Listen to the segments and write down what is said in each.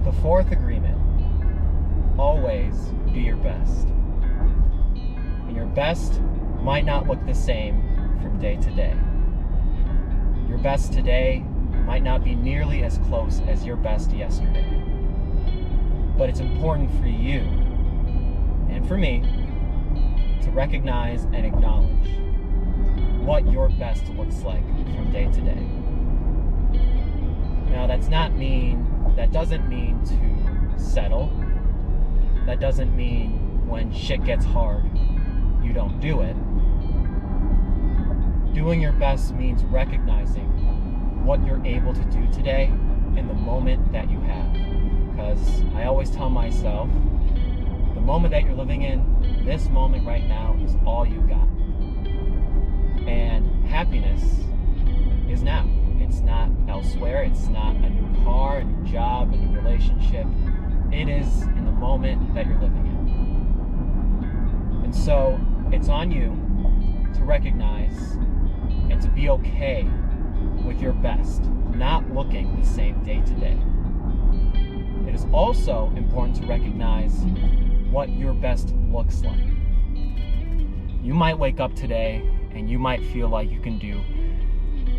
The fourth agreement: always do your best. And your best might not look the same from day to day. Your best today might not be nearly as close as your best yesterday. But it's important for you and for me to recognize and acknowledge what your best looks like from day to day. Now, that doesn't mean to settle. That doesn't mean when shit gets hard, you don't do it. Doing your best means recognizing what you're able to do today in the moment that you have. Because I always tell myself, the moment that you're living in, this moment right now, is all you got. And happiness is now. It's not elsewhere. It's not a new car, a new job, a new relationship. It is in the moment that you're living in. And so it's on you to recognize and to be okay with your best not looking the same day to day. It is also important to recognize what your best looks like. You might wake up today and you might feel like you can do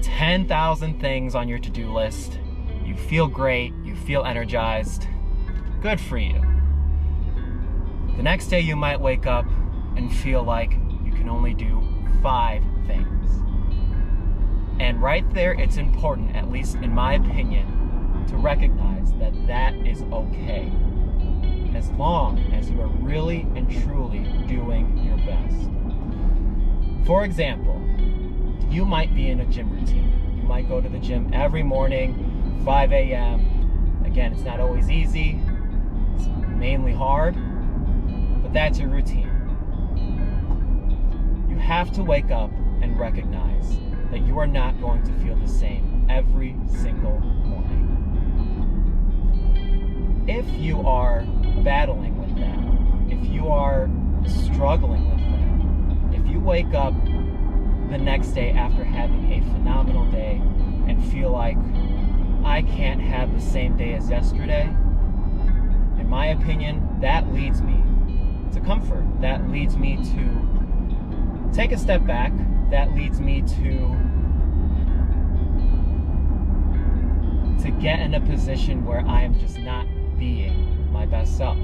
10,000 things on your to-do list. You feel great, you feel energized. Good for you. The next day you might wake up and feel like you can only do 5 things. And right there, it's important, at least in my opinion, to recognize that that is okay, as long as you are really and truly doing your best. For example, you might be in a gym routine. You might go to the gym every morning, 5 a.m. Again, it's not always easy. It's mainly hard, but that's your routine. You have to wake up and recognize that you are not going to feel the same every single morning. If you are battling with that, if you are struggling with that, if you wake up the next day after having a phenomenal day and feel like I can't have the same day as yesterday, in my opinion, that leads me to comfort. That leads me to take a step back. That leads me to get in a position where I am just not being my best self.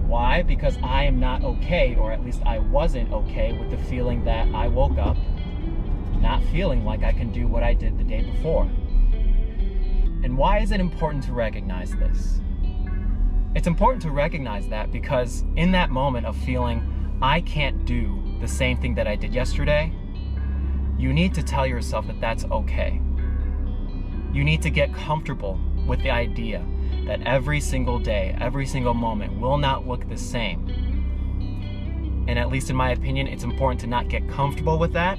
Why? Because I am not okay, or at least I wasn't okay with the feeling that I woke up not feeling like I can do what I did the day before. And why is it important to recognize this? It's important to recognize that because in that moment of feeling I can't do the same thing that I did yesterday, you need to tell yourself that that's okay. You need to get comfortable with the idea that every single day, every single moment will not look the same. And at least in my opinion, it's important to not get comfortable with that.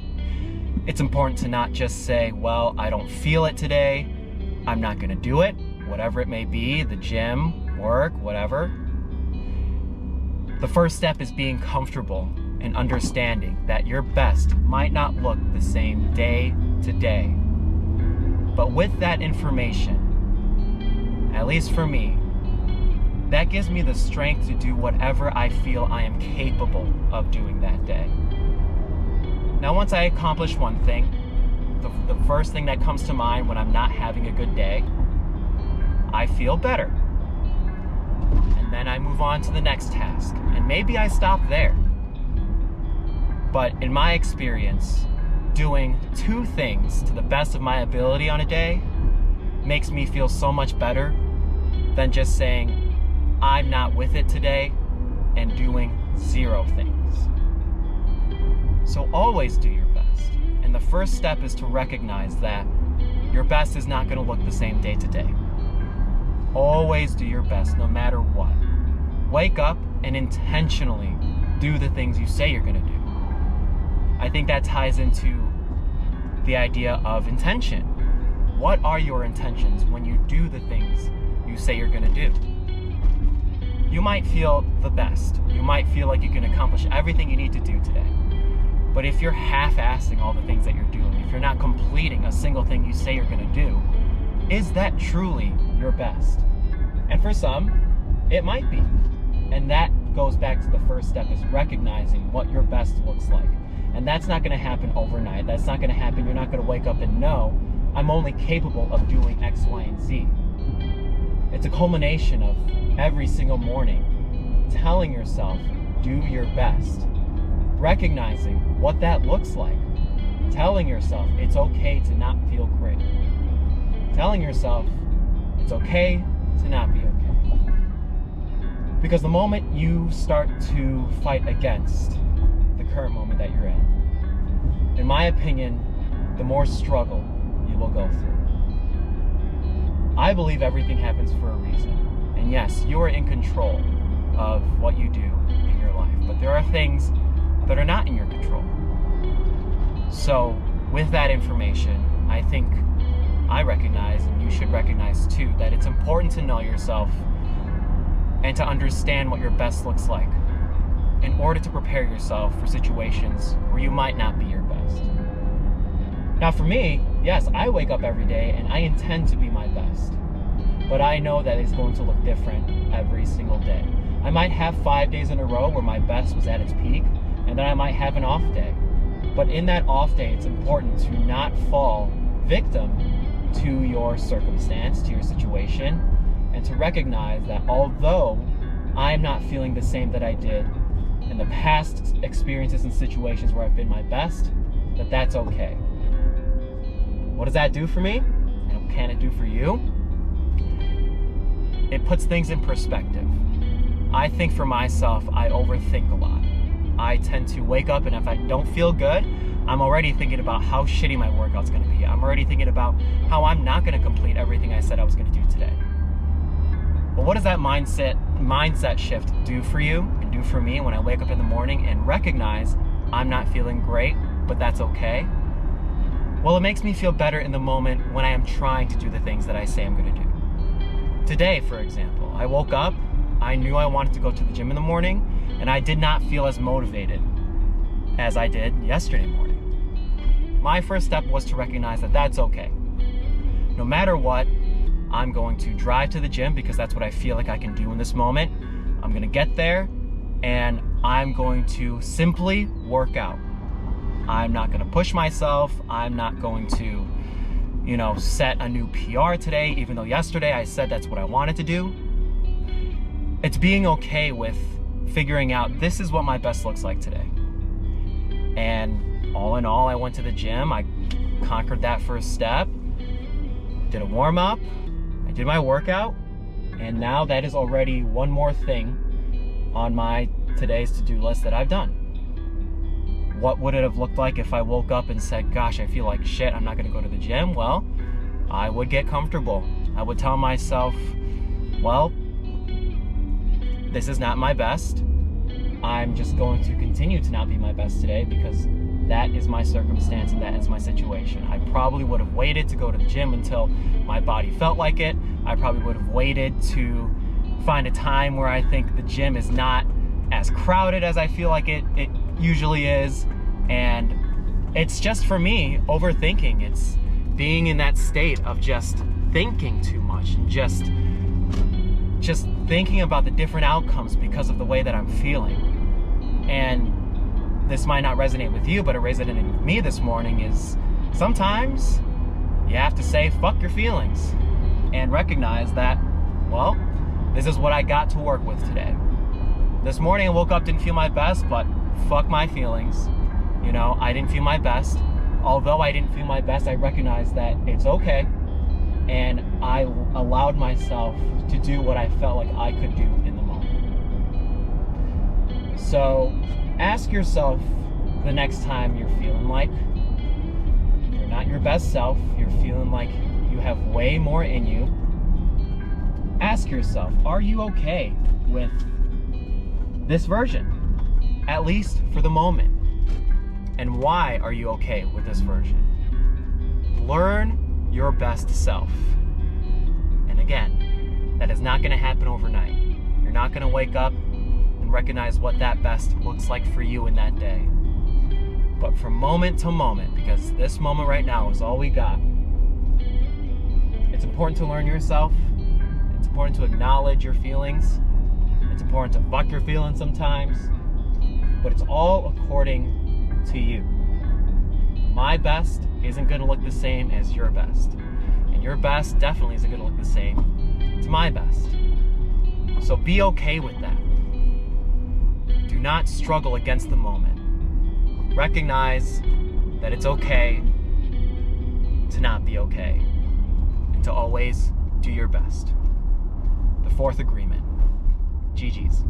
It's important to not just say, well, I don't feel it today, I'm not gonna do it, whatever it may be, the gym, work, whatever. The first step is being comfortable and understanding that your best might not look the same day to day. But with that information, at least for me, that gives me the strength to do whatever I feel I am capable of doing that day. Now, once I accomplish one thing, the first thing that comes to mind when I'm not having a good day, I feel better. And then I move on to the next task. And maybe I stop there. But in my experience, doing 2 things to the best of my ability on a day makes me feel so much better than just saying, I'm not with it today, and doing 0 things. So always do your best. And the first step is to recognize that your best is not going to look the same day to day. Always do your best, no matter what. Wake up and intentionally do the things you say you're going to do. I think that ties into the idea of intention. What are your intentions when you do the things you say you're going to do? You might feel the best. You might feel like you can accomplish everything you need to do today. But if you're half-assing all the things that you're doing, if you're not completing a single thing you say you're going to do, is that truly your best? And for some, it might be. And that goes back to the first step, is recognizing what your best looks like. And that's not going to happen overnight. That's not going to happen. You're not going to wake up and know, I'm only capable of doing X, Y, and Z. It's a culmination of every single morning telling yourself, do your best. Recognizing what that looks like. Telling yourself it's okay to not feel great. Telling yourself it's okay to not be okay. Because the moment you start to fight against the current moment that you're in my opinion, the more struggle you will go through. I believe everything happens for a reason. And yes, you are in control of what you do in your life. But there are things that are not in your control. So with that information, I think I recognize, and you should recognize too, that it's important to know yourself and to understand what your best looks like in order to prepare yourself for situations where you might not be your best. Now for me, yes, I wake up every day and I intend to be my best. But I know that it's going to look different every single day. I might have 5 days in a row where my best was at its peak, and then I might have an off day. But in that off day, it's important to not fall victim to your circumstance, to your situation, and to recognize that although I'm not feeling the same that I did in the past experiences and situations where I've been my best, that's okay. What does that do for me? And what can it do for you? It puts things in perspective. I think for myself, I overthink a lot. I tend to wake up, and if I don't feel good, I'm already thinking about how shitty my workout's gonna be. I'm already thinking about how I'm not gonna complete everything I said I was gonna do today. But what does that mindset shift do for you and do for me when I wake up in the morning and recognize I'm not feeling great, but that's okay? Well, it makes me feel better in the moment when I am trying to do the things that I say I'm gonna do. Today, for example, I woke up, I knew I wanted to go to the gym in the morning, and I did not feel as motivated as I did yesterday morning. My first step was to recognize that that's okay. No matter what, I'm going to drive to the gym because that's what I feel like I can do in this moment. I'm gonna get there and I'm going to simply work out. I'm not gonna push myself. I'm not going to, set a new PR today, even though yesterday I said that's what I wanted to do. It's being okay with figuring out this is what my best looks like today. And all in all, I went to the gym. I conquered that first step, did a warm up, I did my workout, and now that is already one more thing on my today's to-do list that I've done. What would it have looked like if I woke up and said, gosh, I feel like shit, I'm not gonna go to the gym? Well, I would get comfortable. I would tell myself, well, this is not my best. I'm just going to continue to not be my best today because that is my circumstance and that is my situation. I probably would have waited to go to the gym until my body felt like it. I probably would have waited to find a time where I think the gym is not as crowded as I feel like it usually is. And it's just, for me, overthinking. It's being in that state of just thinking too much and just thinking about the different outcomes because of the way that I'm feeling. And this might not resonate with you, but it resonated with me this morning is sometimes you have to say, fuck your feelings, and recognize that, well, this is what I got to work with today. This morning I woke up, didn't feel my best, but fuck my feelings. I didn't feel my best. Although I didn't feel my best, I recognized that it's okay. And I allowed myself to do what I felt like I could do in the moment. So ask yourself the next time you're feeling like you're not your best self, you're feeling like you have way more in you. Ask yourself, are you okay with this version? At least for the moment. And why are you okay with this version? Learn your best self. And again, that is not going to happen overnight. You're not going to wake up and recognize what that best looks like for you in that day. But from moment to moment, because this moment right now is all we got, it's It's important to learn yourself. It's important to acknowledge your feelings. It's important to fuck your feelings sometimes. But it's all according to you. My best isn't going to look the same as your best. And your best definitely isn't going to look the same to my best. So be okay with that. Do not struggle against the moment. Recognize that it's okay to not be okay and to always do your best. The fourth agreement. GG's.